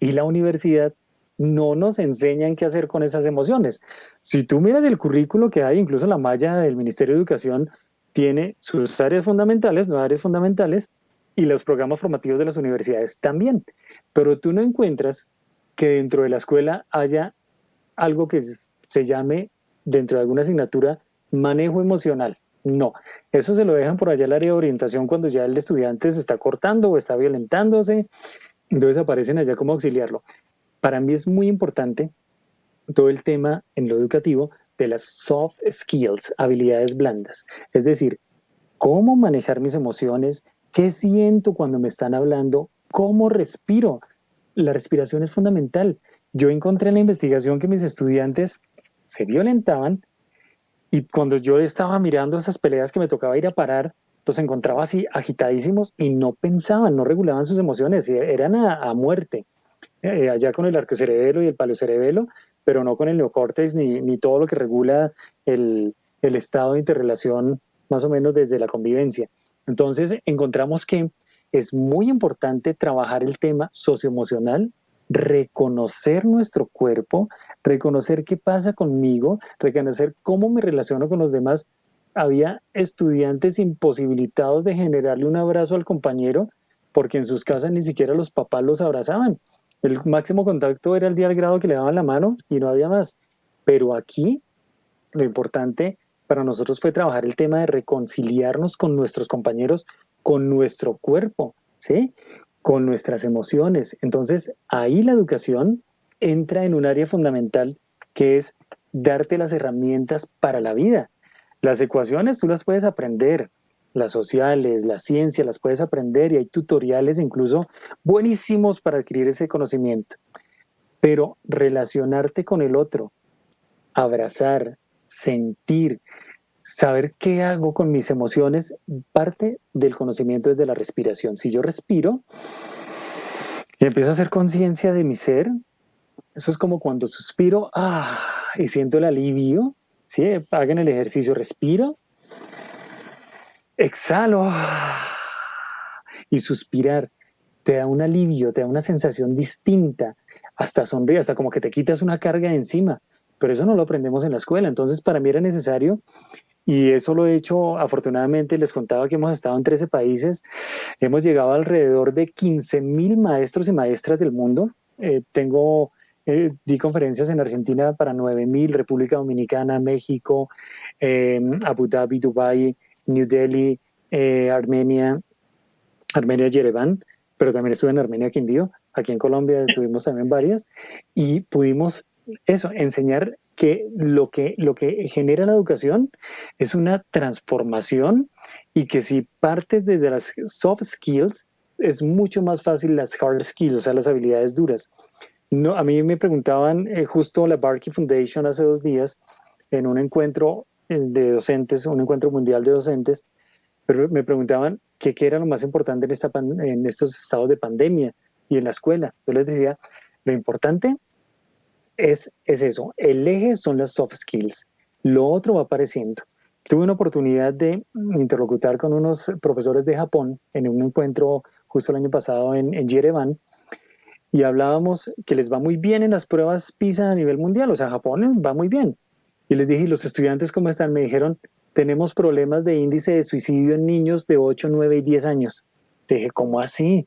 y la universidad no nos enseñan qué hacer con esas emociones. Si tú miras el currículo que hay, incluso la malla del Ministerio de Educación tiene sus áreas fundamentales, no áreas fundamentales, y los programas formativos de las universidades también. Pero tú no encuentras que dentro de la escuela haya algo que se llame, dentro de alguna asignatura, manejo emocional. No, eso se lo dejan por allá al área de orientación cuando ya el estudiante se está cortando o está violentándose, entonces aparecen allá como auxiliarlo. Para mí es muy importante todo el tema en lo educativo de las soft skills, habilidades blandas. Es decir, cómo manejar mis emociones, qué siento cuando me están hablando, cómo respiro. La respiración es fundamental. Yo encontré en la investigación que mis estudiantes se violentaban y cuando yo estaba mirando esas peleas que me tocaba ir a parar, los encontraba así agitadísimos y no pensaban, no regulaban sus emociones, eran a muerte. Allá con el arcocerebelo y el palocerebelo, pero no con el neocórtex ni todo lo que regula el estado de interrelación más o menos desde la convivencia. Entonces encontramos que es muy importante trabajar el tema socioemocional, reconocer nuestro cuerpo, reconocer qué pasa conmigo, reconocer cómo me relaciono con los demás. Había estudiantes imposibilitados de generarle un abrazo al compañero porque en sus casas ni siquiera los papás los abrazaban. El máximo contacto era el día del grado que le daban la mano y no había más. Pero aquí lo importante para nosotros fue trabajar el tema de reconciliarnos con nuestros compañeros, con nuestro cuerpo, ¿sí? Con nuestras emociones. Entonces, ahí la educación entra en un área fundamental que es darte las herramientas para la vida. Las ecuaciones tú las puedes aprender, las sociales, la ciencia las puedes aprender y hay tutoriales incluso buenísimos para adquirir ese conocimiento. Pero relacionarte con el otro, abrazar, sentir, saber qué hago con mis emociones, parte del conocimiento es de la respiración. Si yo respiro y empiezo a hacer conciencia de mi ser, eso es como cuando suspiro y siento el alivio. ¿Sí? Hagan el ejercicio, respiro, exhalo y suspirar. Te da un alivio, te da una sensación distinta, hasta sonríe, hasta como que te quitas una carga de encima. Pero eso no lo aprendemos en la escuela. Entonces, para mí era necesario. Y eso lo he hecho, afortunadamente, les contaba que hemos estado en 13 países, hemos llegado a alrededor de 15,000 maestros y maestras del mundo. Di conferencias en Argentina para 9,000, República Dominicana, México, Abu Dhabi, Dubái, New Delhi, Armenia, Yerevan, pero también estuve en Armenia, Quindío, aquí en Colombia tuvimos también varias, y pudimos eso, enseñar que lo que genera la educación es una transformación y que si parte desde las soft skills, es mucho más fácil las hard skills, o sea, las habilidades duras. No, a mí me preguntaban justo la Barkey Foundation hace 2 días en un encuentro de docentes, un encuentro mundial de docentes, pero me preguntaban qué era lo más importante en estos estados de pandemia y en la escuela. Yo les decía, lo importante es eso, el eje son las soft skills, lo otro va apareciendo. Tuve una oportunidad de interlocutar con unos profesores de Japón en un encuentro justo el año pasado en Yerevan, y hablábamos que les va muy bien en las pruebas PISA a nivel mundial, o sea, Japón va muy bien. Y les dije, ¿y los estudiantes cómo están? Me dijeron, tenemos problemas de índice de suicidio en niños de 8, 9 y 10 años. Le dije, ¿cómo así?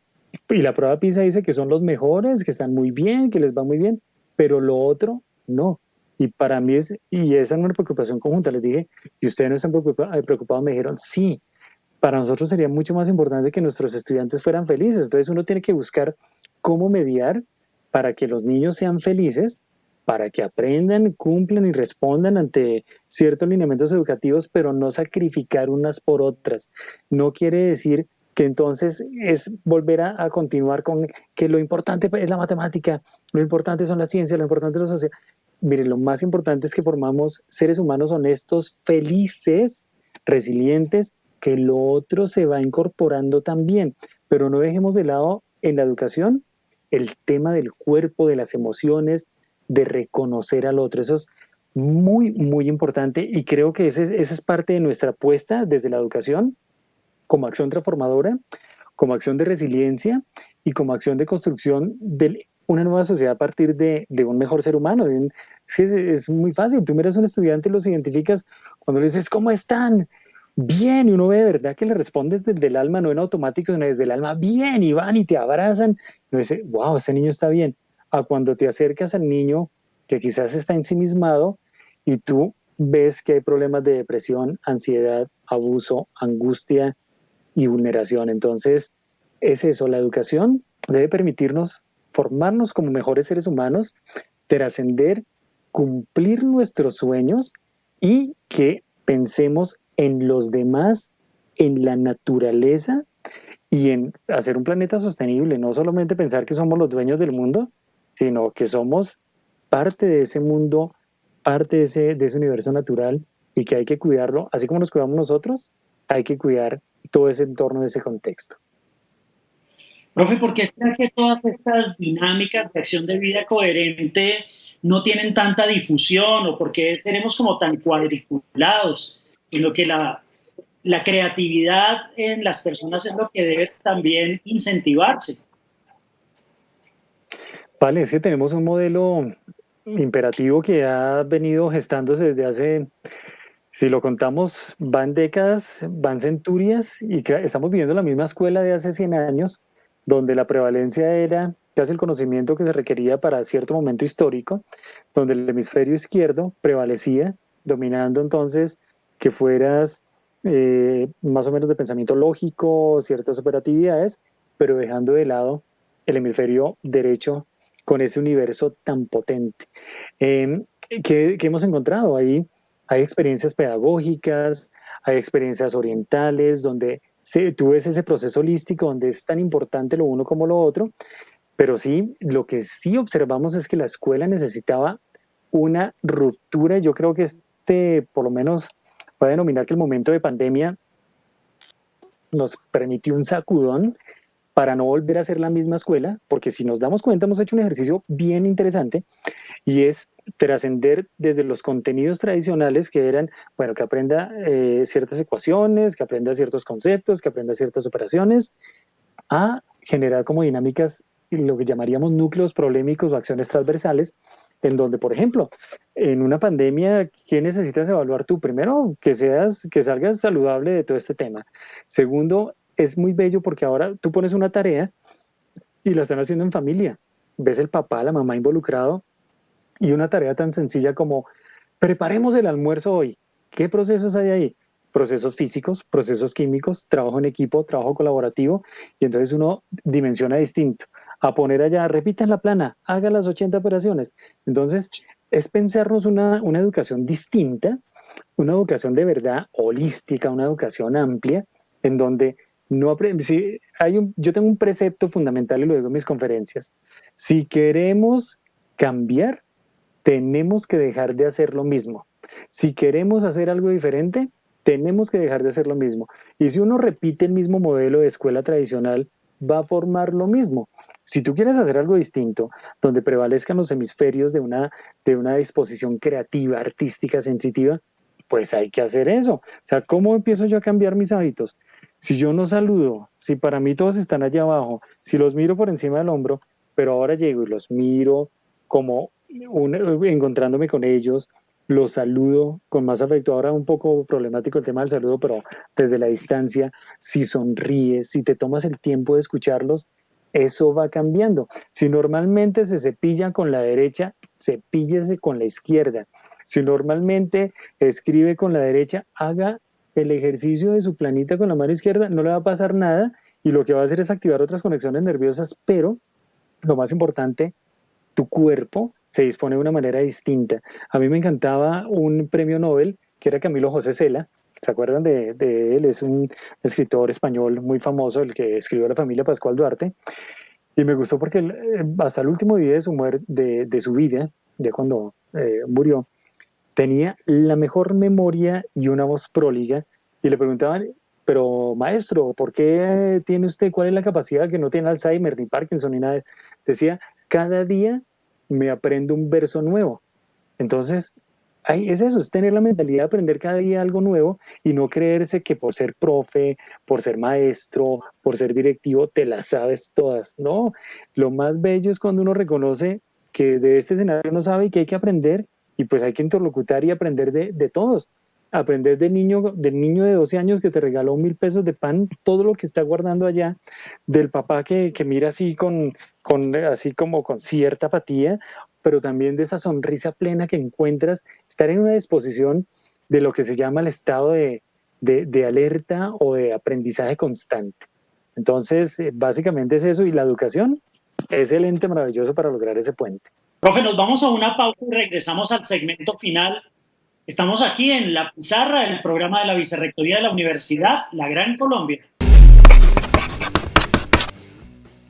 Y la prueba PISA dice que son los mejores, que están muy bien, que les va muy bien, pero lo otro, no. Y para mí y esa es una preocupación conjunta. Les dije, ¿y ustedes no están preocupados? Me dijeron, sí, para nosotros sería mucho más importante que nuestros estudiantes fueran felices. Entonces uno tiene que buscar cómo mediar para que los niños sean felices, para que aprendan, cumplan y respondan ante ciertos lineamientos educativos, pero no sacrificar unas por otras. No quiere decir que entonces es volver a continuar con que lo importante es la matemática, lo importante son las ciencias, lo importante es lo social. Mire, lo más importante es que formamos seres humanos honestos, felices, resilientes, que lo otro se va incorporando también, pero no dejemos de lado en la educación el tema del cuerpo, de las emociones, de reconocer al otro. Eso es muy, muy importante y creo que esa es parte de nuestra apuesta desde la educación como acción transformadora, como acción de resiliencia y como acción de construcción de una nueva sociedad a partir de un mejor ser humano. Es que es muy fácil, tú miras a un estudiante y los identificas cuando le dices, ¿cómo están? Bien, y uno ve de verdad que le respondes desde el alma, no en automático, sino desde el alma, bien, y van y te abrazan. Y uno dice, wow, este niño está bien. A cuando te acercas al niño que quizás está ensimismado y tú ves que hay problemas de depresión, ansiedad, abuso, angustia y vulneración. Entonces, es eso, la educación debe permitirnos formarnos como mejores seres humanos, trascender, cumplir nuestros sueños y que pensemos en los demás, en la naturaleza y en hacer un planeta sostenible, no solamente pensar que somos los dueños del mundo, sino que somos parte de ese mundo, parte de ese universo natural y que hay que cuidarlo, así como nos cuidamos nosotros, hay que cuidar todo ese entorno, ese contexto. Profe, ¿por qué será que todas estas dinámicas de acción de vida coherente no tienen tanta difusión o por qué seremos como tan cuadriculados? Sino que la creatividad en las personas es lo que debe también incentivarse. Vale, es que tenemos un modelo imperativo que ha venido gestándose desde hace, si lo contamos, van décadas, van centurias y que estamos viviendo la misma escuela de hace 100 años, donde la prevalencia era casi el conocimiento que se requería para cierto momento histórico, donde el hemisferio izquierdo prevalecía, dominando entonces que fueras más o menos de pensamiento lógico, ciertas operatividades, pero dejando de lado el hemisferio derecho con ese universo tan potente. Eh, ¿qué hemos encontrado ahí? Hay experiencias pedagógicas, hay experiencias orientales, donde tú ves ese proceso holístico, donde es tan importante lo uno como lo otro, pero sí, lo que sí observamos es que la escuela necesitaba una ruptura. Yo creo que por lo menos, voy a denominar que el momento de pandemia nos permitió un sacudón para no volver a ser la misma escuela, porque si nos damos cuenta hemos hecho un ejercicio bien interesante y es trascender desde los contenidos tradicionales que eran, bueno, que aprenda ciertas ecuaciones, que aprenda ciertos conceptos, que aprenda ciertas operaciones, a generar como dinámicas, lo que llamaríamos núcleos problemáticos o acciones transversales, en donde, por ejemplo, en una pandemia, ¿qué necesitas evaluar tú? Primero, que salgas saludable de todo este tema. Segundo, es muy bello porque ahora tú pones una tarea y la están haciendo en familia. Ves el papá, la mamá involucrado y una tarea tan sencilla como preparemos el almuerzo hoy. ¿Qué procesos hay ahí? procesos físicos, procesos químicos, trabajo en equipo, trabajo colaborativo, y entonces uno dimensiona distinto. A poner allá, repitan la plana, haga las 80 operaciones. Entonces, es pensarnos una educación distinta, una educación de verdad holística, una educación amplia, en donde no si yo tengo un precepto fundamental y lo digo en mis conferencias. Si queremos cambiar, tenemos que dejar de hacer lo mismo. Si queremos hacer algo diferente, tenemos que dejar de hacer lo mismo. Y si uno repite el mismo modelo de escuela tradicional, va a formar lo mismo. Si tú quieres hacer algo distinto, donde prevalezcan los hemisferios de una disposición creativa, artística, sensitiva, pues hay que hacer eso. O sea, ¿cómo empiezo yo a cambiar mis hábitos? Si yo no saludo, si para mí todos están allá abajo, si los miro por encima del hombro, pero ahora llego y los miro como encontrándome con ellos, los saludo con más afecto. Ahora un poco problemático el tema del saludo, pero desde la distancia, si sonríes, si te tomas el tiempo de escucharlos, eso va cambiando. Si normalmente se cepilla con la derecha, cepíllese con la izquierda. Si normalmente escribe con la derecha, haga el ejercicio de su planita con la mano izquierda, no le va a pasar nada y lo que va a hacer es activar otras conexiones nerviosas, pero lo más importante, tu cuerpo se dispone de una manera distinta. A mí me encantaba un premio Nobel que era Camilo José Cela. ¿Se acuerdan de él? Es un escritor español muy famoso, el que escribió La familia Pascual Duarte. Y me gustó porque hasta el último día de de su vida, ya cuando murió, tenía la mejor memoria y una voz próliga. Y le preguntaban, pero maestro, ¿por qué tiene usted, cuál es la capacidad que no tiene Alzheimer, ni Parkinson, ni nada? Decía, cada día me aprendo un verso nuevo. Entonces, es eso, es tener la mentalidad de aprender cada día algo nuevo y no creerse que por ser profe, por ser maestro, por ser directivo, te las sabes todas. No, lo más bello es cuando uno reconoce que de este escenario no sabe y que hay que aprender y pues hay que interlocutar y aprender de todos. Aprender del niño de 12 años que te regaló 1.000 pesos de pan, todo lo que está guardando allá, del papá que mira así así como con cierta apatía, pero también de esa sonrisa plena que encuentras, estar en una disposición de lo que se llama el estado de alerta o de aprendizaje constante. Entonces, básicamente es eso, y la educación es el ente maravilloso para lograr ese puente. Profe, nos vamos a una pausa y regresamos al segmento final. Estamos aquí en la pizarra del programa de la Vicerrectoría de la Universidad La Gran Colombia.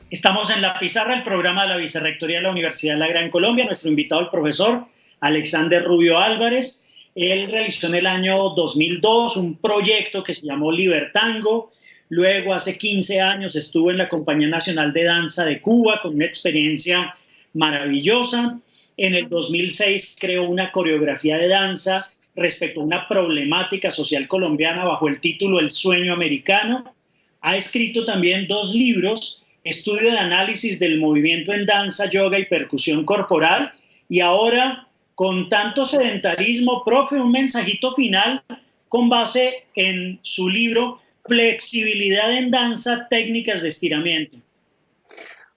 Estamos en la pizarra del programa de la Vicerrectoría de la Universidad La Gran Colombia. Nuestro invitado, el profesor Alexander Rubio Álvarez. Él realizó en el año 2002 un proyecto que se llamó Libertango. Luego, hace 15 años, estuvo en la Compañía Nacional de Danza de Cuba con una experiencia maravillosa. En el 2006 creó una coreografía de danza respecto a una problemática social colombiana bajo el título El Sueño Americano. Ha escrito también 2 libros, Estudio de análisis del movimiento en danza, yoga y percusión corporal. Y ahora, con tanto sedentarismo, profe, un mensajito final con base en su libro Flexibilidad en danza, técnicas de estiramiento.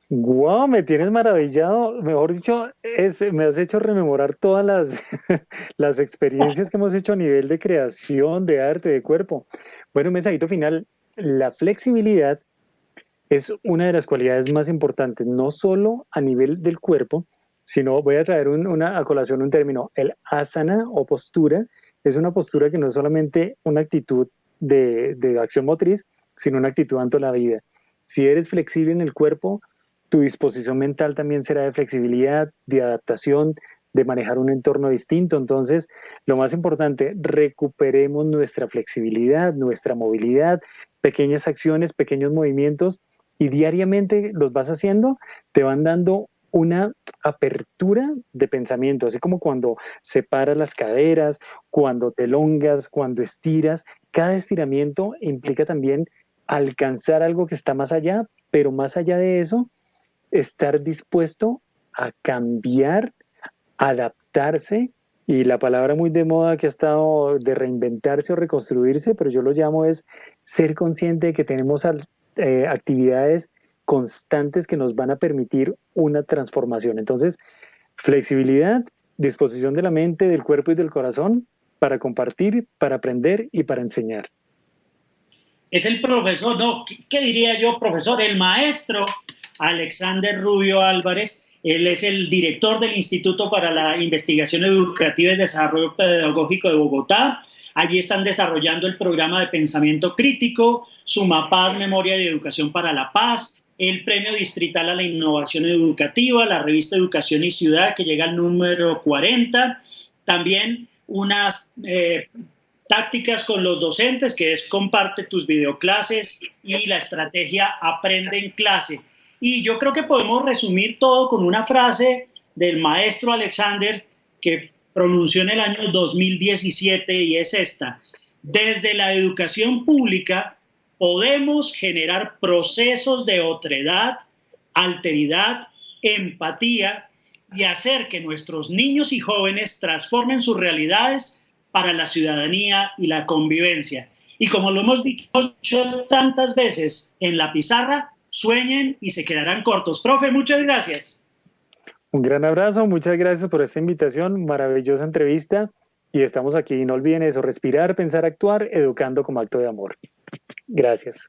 Guau, me tienes maravillado. Mejor dicho, me has hecho rememorar todas las experiencias que hemos hecho a nivel de creación, de arte, de cuerpo. Bueno, un mensajito final. La flexibilidad es una de las cualidades más importantes, no solo a nivel del cuerpo, sino voy a traer a colación un término. El asana o postura es una postura que no es solamente una actitud de acción motriz, sino una actitud ante la vida. Si eres flexible en el cuerpo, tu disposición mental también será de flexibilidad, de adaptación, de manejar un entorno distinto. Entonces, lo más importante, recuperemos nuestra flexibilidad, nuestra movilidad, pequeñas acciones, pequeños movimientos, y diariamente los vas haciendo, te van dando una apertura de pensamiento, así como cuando separas las caderas, cuando te elongas, cuando estiras. Cada estiramiento implica también alcanzar algo que está más allá, pero más allá de eso, estar dispuesto a cambiar, adaptarse, y la palabra muy de moda que ha estado de reinventarse o reconstruirse, pero yo lo llamo es ser consciente de que tenemos actividades constantes que nos van a permitir una transformación. Entonces, flexibilidad, disposición de la mente, del cuerpo y del corazón, para compartir, para aprender y para enseñar. Es el profesor, no, ¿qué diría yo, profesor? El maestro Alexander Rubio Álvarez. Él es el director del Instituto para la Investigación Educativa y Desarrollo Pedagógico de Bogotá. Allí están desarrollando el programa de pensamiento crítico, Sumapaz, Memoria y Educación para la Paz, el Premio Distrital a la Innovación Educativa, la revista Educación y Ciudad, que llega al número 40. También unas tácticas con los docentes, que es comparte tus videoclases, y la estrategia aprende en clase. Y yo creo que podemos resumir todo con una frase del maestro Alexander que pronunció en el año 2017 y es esta: desde la educación pública podemos generar procesos de otredad, alteridad, empatía y hacer que nuestros niños y jóvenes transformen sus realidades para la ciudadanía y la convivencia. Y como lo hemos dicho tantas veces en la pizarra, sueñen y se quedarán cortos. Profe, muchas gracias. Un gran abrazo, muchas gracias por esta invitación, maravillosa entrevista, y estamos aquí. No olviden eso, respirar, pensar, actuar, educando como acto de amor. Gracias.